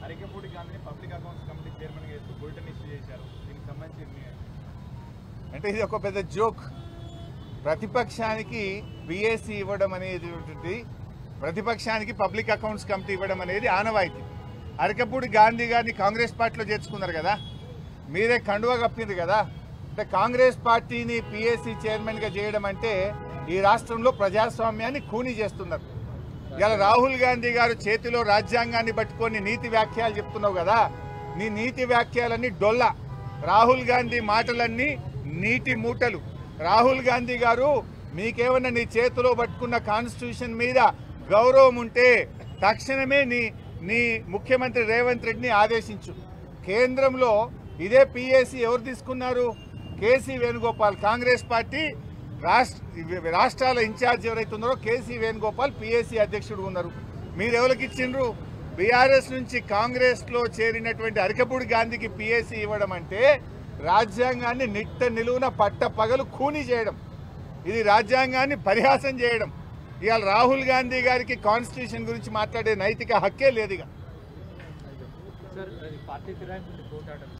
అరికపూడి గాంధీని public accounts committee chairman చేస్తూ bulletin issue చేశారు. దీనికి సంబంధించి అంటే ఇది ఒక పెద్ద జోక్. ప్రతిపక్షానికి పిఎస్సి ఇవ్వడం అనేది, ప్రతిపక్షానికి పబ్లిక్ అకౌంట్స్ కమిటీ ఇవ్వడం అనేది ఆనవాయితీ. అరికపూడి గాంధీ గారిని కాంగ్రెస్ పార్టీలో చేర్చుకున్నారు కదా, మీరే కండువా కప్పింది కదా. అంటే కాంగ్రెస్ పార్టీని పిఎస్సి చైర్మన్గా చేయడం అంటే ఈ రాష్ట్రంలో ప్రజాస్వామ్యాన్ని ఖూనీ చేస్తున్నారు. ఇలా రాహుల్ గాంధీ గారు చేతిలో రాజ్యాంగాన్ని పట్టుకొని నీతి వ్యాఖ్యలు చెప్తున్నావు కదా, నీ నీతి వ్యాఖ్యలన్నీ డొల్ల. రాహుల్ గాంధీ మాటలన్నీ నీటి మూటలు. రాహుల్ గాంధీ గారు, మీకేమన్నా నీ చేతిలో పట్టుకున్న కాన్స్టిట్యూషన్ మీద గౌరవం ఉంటే తక్షణమే నీ ముఖ్యమంత్రి రేవంత్ రెడ్డిని ఆదేశించు. కేంద్రంలో ఇదే పిఎస్సి ఎవరు తీసుకున్నారు? కేసీ వేణుగోపాల్. కాంగ్రెస్ పార్టీ రాష్ట్రాల ఇన్ఛార్జ్ ఎవరైతే ఉన్నారో కేసీ వేణుగోపాల్ పిఎస్సి అధ్యక్షుడు ఉన్నారు. మీరు ఎవరికి ఇచ్చిండ్రు? బీఆర్ఎస్ నుంచి కాంగ్రెస్లో చేరినటువంటి అరికపూడి గాంధీకి పిఎస్సి ఇవ్వడం అంటే రాజ్యాంగాన్ని నిట్ట నిలువున పట్ట పగలు ఖూనీ చేయడం, ఇది రాజ్యాంగాన్ని పరిహాసం చేయడం. ఇవాళ రాహుల్ గాంధీ గారికి కాన్స్టిట్యూషన్ గురించి మాట్లాడే నైతిక హక్కే లేదు. ఇక